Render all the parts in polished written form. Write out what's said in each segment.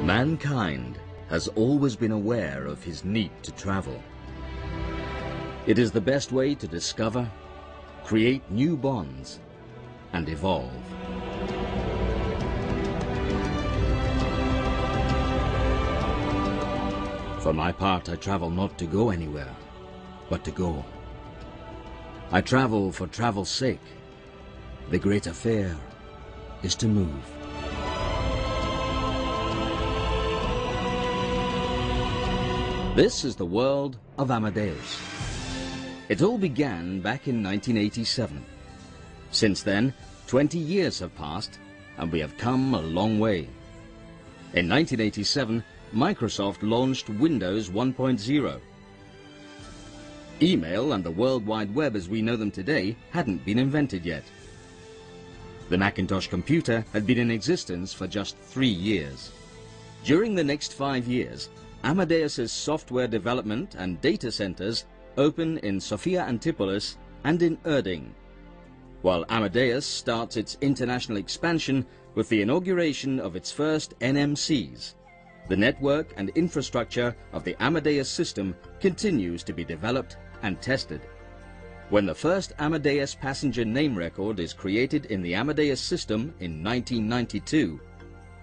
Mankind has always been aware of his need to travel. It is the best way to discover, create new bonds, and evolve. For my part, I travel not to go anywhere, but to go. I travel for travel's sake. The great affair is to move. This is the world of Amadeus. It all began back in 1987. Since then, 20 years have passed, and we have come a long way. In 1987, Microsoft launched Windows 1.0. Email and the World Wide Web as we know them today hadn't been invented yet. The Macintosh computer had been in existence for just 3 years. During the next 5 years, Amadeus's software development and data centers open in Sophia Antipolis and in Erding, while Amadeus starts its international expansion with the inauguration of its first NMCs. The network and infrastructure of the Amadeus system continues to be developed and tested. When the first Amadeus passenger name record is created in the Amadeus system in 1992,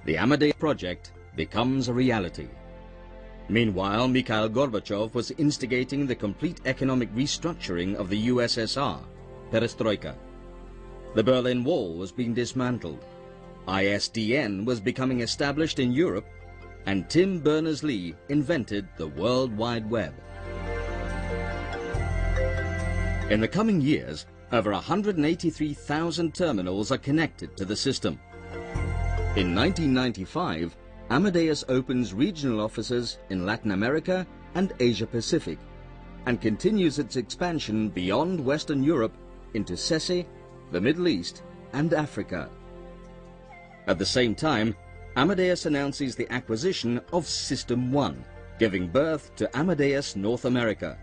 the Amadeus project becomes a reality. Meanwhile, Mikhail Gorbachev was instigating the complete economic restructuring of the USSR, perestroika. The Berlin Wall was being dismantled. ISDN was becoming established in Europe, and Tim Berners-Lee invented the World Wide Web. In the coming years, over 183,000 terminals are connected to the system. In 1995, Amadeus opens regional offices in Latin America and Asia Pacific, and continues its expansion beyond Western Europe into CESE, the Middle East, and Africa. At the same time, Amadeus announces the acquisition of System 1, giving birth to Amadeus North America.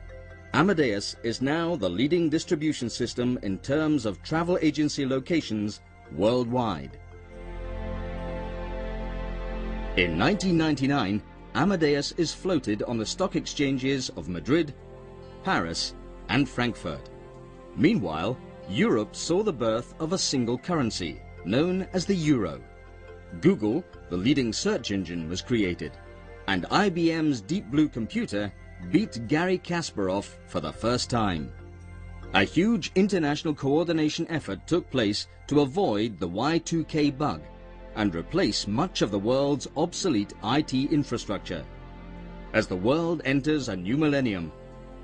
Amadeus is now the leading distribution system in terms of travel agency locations worldwide. In 1999, Amadeus is floated on the stock exchanges of Madrid, Paris, and Frankfurt. Meanwhile, Europe saw the birth of a single currency, known as the euro. Google, the leading search engine, was created, and IBM's Deep Blue computer beat Garry Kasparov for the first time. A huge international coordination effort took place to avoid the Y2K bug and replace much of the world's obsolete IT infrastructure. As the world enters a new millennium,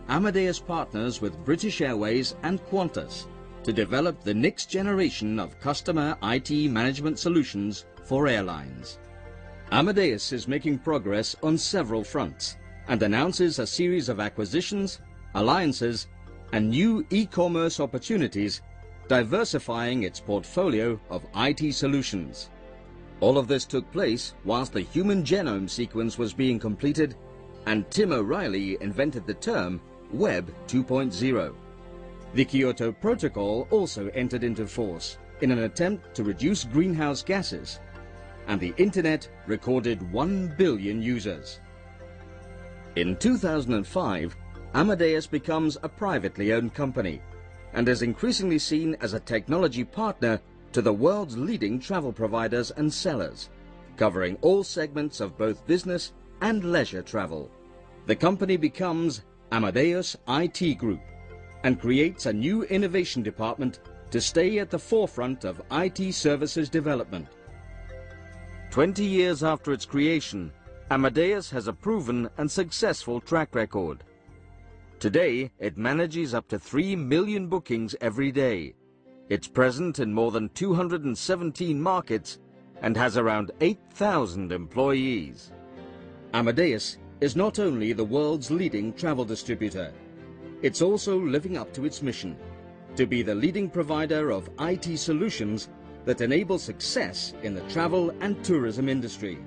Amadeus partners with British Airways and Qantas to develop the next generation of customer IT management solutions for airlines. Amadeus is making progress on several fronts and announces a series of acquisitions, alliances, and new e-commerce opportunities, diversifying its portfolio of IT solutions. All of this took place whilst the human genome sequence was being completed, and Tim O'Reilly invented the term Web 2.0. The Kyoto Protocol also entered into force in an attempt to reduce greenhouse gases, and the Internet recorded 1 billion users. In 2005, Amadeus becomes a privately owned company and is increasingly seen as a technology partner to the world's leading travel providers and sellers, covering all segments of both business and leisure travel. The company becomes Amadeus IT Group and creates a new innovation department to stay at the forefront of IT services development. 20 years after its creation, Amadeus has a proven and successful track record. Today, it manages up to 3 million bookings every day. It's present in more than 217 markets and has around 8,000 employees. Amadeus is not only the world's leading travel distributor, it's also living up to its mission to be the leading provider of IT solutions that enable success in the travel and tourism industry.